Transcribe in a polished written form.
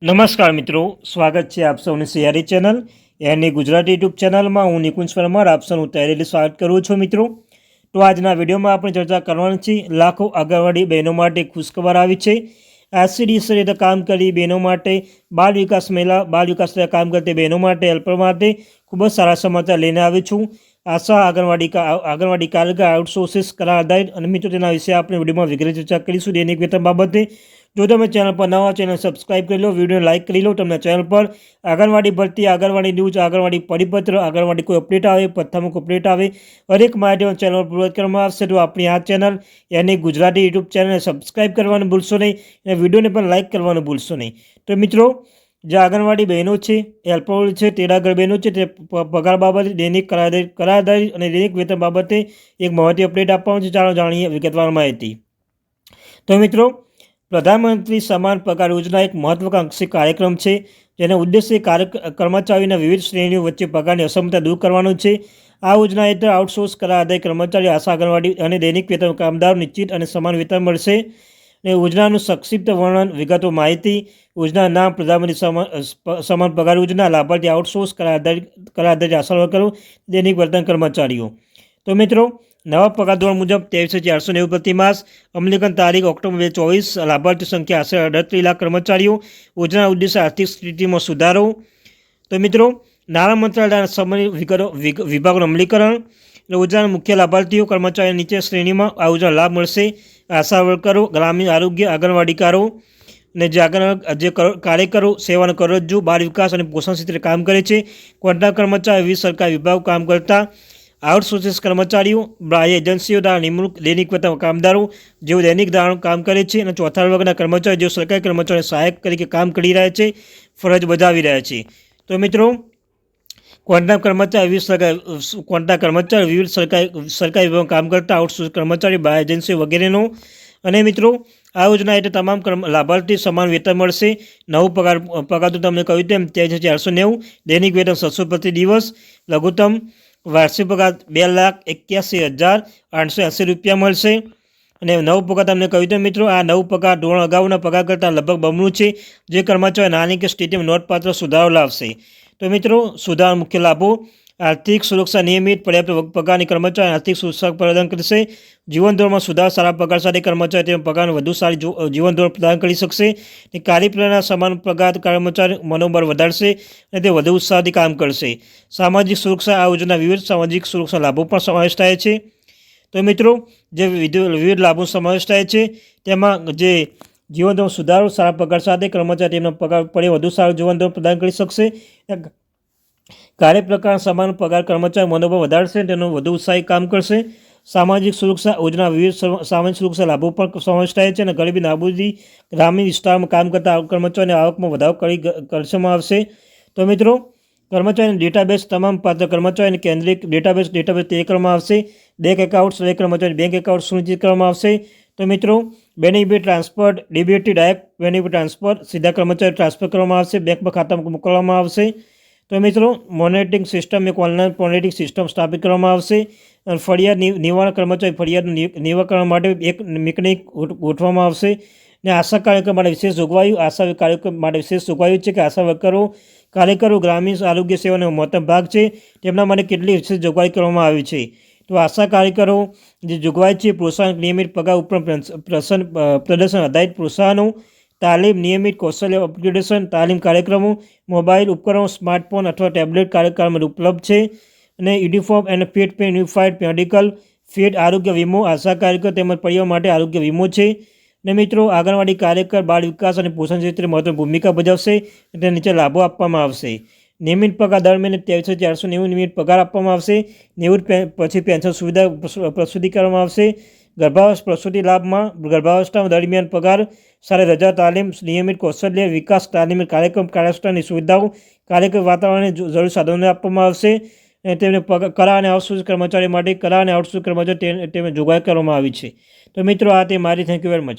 નમસ્કાર મિત્રો, સ્વાગત છે આપ સૌની સિયારી ચેનલ એની ગુજરાતી યુટ્યુબ ચેનલમાં હું નિકુંજ પરમાર આપ સૌનું તહેરેલી સ્વાગત કરું છું મિત્રો। તો આજના વિડીયોમાં આપણે ચર્ચા કરવાની છે લાખો આંગણવાડી બહેનો માટે ખુશખબર આવી છે। એસસીડીસી રીતે કામ કરી બહેનો માટે, બાળ વિકાસ મહિલા બાળ વિકાસ કામ કરતી બહેનો માટે, હેલ્પર માટે ખૂબ જ સારા સમાચાર લઈને આવી છું। આશા આંગણવાડી કાર્યકર આઉટસોર્સિસ કરાર આધારિત અને મિત્રો તેના વિશે આપણે વિડીયોમાં વિગતે ચર્ચા કરીશું દૈનિક વેતન બાબતે। જો તમે ચેનલ પર નવા ચેનલ સબસ્ક્રાઇબ કરી લો, વિડીયો લાઇક કરી લો। તમને ચેનલ પર આંગણવાડી ભરતી, આંગણવાડી ન્યૂઝ, આંગણવાડી પરિપત્ર, આંગણવાડી કોઈ અપડેટ આવે, પ્રથમ કોઈ અપડેટ આવે, હરેક માહિતી ચેનલ પર પૂર્વત કરવામાં આવશે। તો આપણી આ ચેનલ એની ગુજરાતી યુટ્યુબ ચેનલને સબસ્ક્રાઇબ કરવાનું ભૂલશો નહીં અને વિડીયોને પણ લાઇક કરવાનું ભૂલશો નહીં। તો મિત્રો, જે આંગણવાડી બહેનો છે, હેલ્પર છે, તેડાગર બહેનો છે, તે પગાર બાબતે, દૈનિક કરારદારી અને દૈનિક વેતન બાબતે એક મહત્વની અપડેટ આપવાનું છે। ચાલો જાણીએ વિગતવાર માહિતી। તો મિત્રો, પ્રધાનમંત્રી સમાન પગાર યોજના એક મહત્વાકાંક્ષી કાર્યક્રમ છે, જેનો ઉદ્દેશ્ય કર્મચારીઓના વિવિધ શ્રેણીઓ વચ્ચે પગારની અસમાનતા દૂર કરવાનો છે। આ યોજના હેઠળ આઉટસોર્સ કરાર આધારિત કર્મચારી, આશા આંગણવાડી અને દૈનિક વેતન કામદારો નિશ્ચિત અને સમાન વેતન મળશે। અને યોજનાનું સંક્ષિપ્ત વર્ણન, વિગતો, માહિતી। યોજનાનું નામ પ્રધાનમંત્રી સમાન પગાર યોજના। લાભાર્થી આઉટસોર્સ કરાર આધારિત આશા વર્કરો, દૈનિક વેતન કર્મચારીઓ। તો મિત્રો, નવા પગાર ધોરણ મુજબ 23,490 પ્રતિ માસ, અમલીકરણ તારીખ ઓક્ટોબર 2024, લાભાર્થી સંખ્યા આશરે 38 લાખ કર્મચારીઓ। યોજનાના ઉદ્દેશ્ય આર્થિક સ્થિતિમાં સુધારો। તો મિત્રો, નાણાં મંત્રાલયના સમય વિભાગનું અમલીકરણ। યોજનાના મુખ્ય લાભાર્થીઓ કર્મચારીઓ નીચે શ્રેણીમાં આ યોજના લાભ મળશે: આશા વર્કરો, ગ્રામીણ આરોગ્ય આંગણવાડીકારો અને જે કાર્યકરો સેવાનો કરોડરજ્જુ બાળ વિકાસ અને પોષણ ક્ષેત્રે કામ કરે છે, કોન્ટ્રાક્ટ કર્મચારીઓ, વિવિધ સરકારી વિભાગો કામ કરતા આઉટસોર્સિસ કર્મચારીઓ, બાહ્ય એજન્સીઓ દ્વારા નિમણૂક દૈનિક વેતન કામદારો જેઓ દૈનિક ધારણો કામ કરે છે, અને ચોથા વર્ગના કર્મચારીઓ જેઓ સરકારી કર્મચારીઓ સહાયક તરીકે કામ કરી રહ્યા છે, ફરજ બજાવી રહ્યા છે। તો મિત્રો, કોન્ટ્રાક્ટ કર્મચારી વિવિધ સરકારી વિભાગમાં કામ કરતા આઉટસોર્સ કર્મચારીઓ, બાહ્ય એજન્સીઓ વગેરેનો। અને મિત્રો, આ યોજના હેઠળ તમામ લાભાર્થી સમાન વેતન મળશે। નવું પગાર તો તમને કહ્યું તેમ 23,490, દૈનિક વેતન 700 પ્રતિ દિવસ, લઘુત્તમ વાર્ષિક પગાર 2,81,880 રૂપિયા મળશે। અને નવું પગાર તમને કહ્યું તેમ મિત્રો, આ નવું પગાર ધોરણ અગાઉના પગાર કરતાં લગભગ બમણું છે, જે કર્મચારીઓ નાની કે સ્થિતિમાં નોંધપાત્ર સુધારો લાવશે। તો મિત્રો, સુધારા મુખ્ય લાભો: આર્થિક સુરક્ષા, નિયમિત પર્યાપ્ત પગારની કર્મચારી આર્થિક સુરક્ષા પ્રદાન કરશે। જીવન ધોરણમાં સુધાર, સારા પગાર સાથે કર્મચારી તેના પગારને વધુ સારી જીવન ધોરણ પ્રદાન કરી શકશે। કાર્યપ્રણાલીના સમાન પગાર કર્મચારી મનોબળ વધારશે અને તે વધુ ઉત્સાહથી કામ કરશે। સામાજિક સુરક્ષા: આ યોજના વિવિધ સામાજિક સુરક્ષા લાભો પણ સમાવેશ થાય છે। તો મિત્રો, જે વિવિધ લાભો સમાવેશ થાય છે તેમાં જે જીવન ધોરણ સુધારો, સારા પગાર સાથે કર્મચારી તેમના પગાર પડે વધુ સારું જીવન ધોરણ પ્રદાન કરી શકશે। કાર્યપ્રકારના સમાન પગાર કર્મચારી મનોબળ વધારશે, તેનો વધુ ઉત્સાહી કામ કરશે। સામાજિક સુરક્ષા યોજના વિવિધ સામાજિક સુરક્ષા લાભો પણ સમાવેશ થાય છે, અને ગરીબી નાબૂદી, ગ્રામીણ વિસ્તારમાં કામ કરતા કર્મચારીની આવકમાં વધારો કરવામાં આવશે। તો મિત્રો, કર્મચારીની ડેટાબેઝ, તમામ પાત્ર કર્મચારીની કેન્દ્રિત ડેટાબેઝ તૈયાર કરવામાં આવશે। બેંક એકાઉન્ટ, દરેક કર્મચારી બેંક એકાઉન્ટ સુનિશ્ચિત કરવામાં આવશે। તો મિત્રો, benefit transfer, DBT direct benefit transfer, સીધા કર્મચારી ટ્રાન્સફર કરવામાં આવશે, બેંકમાં ખાતામાં મોકલવામાં આવશે। તો મિત્રો, મોનિટરિંગ સિસ્ટમ, એક ઓનલાઈન મોનિટરિંગ સિસ્ટમ સ્થાપિત કરવામાં આવશે। અને ફરિયાદ નિવારણ, કર્મચારી ફરિયાદનું નિવારણ માટે એક મિકેનિક ગોઠવવામાં આવશે। અને આશા કાર્યક્રમ માટે વિશેષ જોગવાઈઓ: આશા કાર્યક્રમ માટે વિશેષ જોગવાઈઓ છે કે આશા કાર્યકરો ગ્રામીણ આરોગ્ય સેવાનો મહત્તમ ભાગ છે, તેમના માટે કેટલી વિશેષ જોગવાઈ કરવામાં આવી છે। તો આશા કાર્યકરો જે જોગવાઈ છે: પ્રોત્સાહન, નિયમિત પગાર ઉપરાંત પ્રદર્શન આધારિત પ્રોત્સાહનો, તાલીમ, નિયમિત કૌશલ્ય અપગ્રેડેશન તાલીમ કાર્યક્રમો, મોબાઈલ ઉપકરણો, સ્માર્ટફોન અથવા ટેબ્લેટ કાર્યક્રમમાં ઉપલબ્ધ છે। અને uniform and fit pay, unified medical fit, આરોગ્ય વીમો, આશા કાર્યકર તેમજ પરિવાર માટે આરોગ્ય વીમો છે। અને મિત્રો, આંગણવાડી કાર્યકર બાળ વિકાસ અને પોષણ ક્ષેત્રે મહત્વની ભૂમિકા ભજવશે, તે નીચે લાભો આપવામાં આવશે: નિયમિત પગાર દર મહિને 23,490 નિયમિત પગાર આપવામાં આવશે। 90 પછી પેન્શન સુવિધા પ્રસ્તુતિ કરવામાં આવશે। ગર્ભાવસ્થા પ્રસૂતિ લાભમાં ગર્ભાવસ્થા દરમિયાન પગાર સાથે રજા, તાલીમ, નિયમિત કૌશલ્ય વિકાસ તાલીમ કાર્યક્રમ, કાર્યસ્થળની સુવિધાઓ, કાર્યક્રમ વાતાવરણને જરૂરી સાધનો આપવામાં આવશે। અને તેમને કરા અને આઉટસોર્સ કર્મચારી માટે કરા અને આઉટસોર્સ કર્મચારી તેમને જોગવાઈ કરવામાં આવી છે। તો મિત્રો, આ તે મારી. Thank you very much.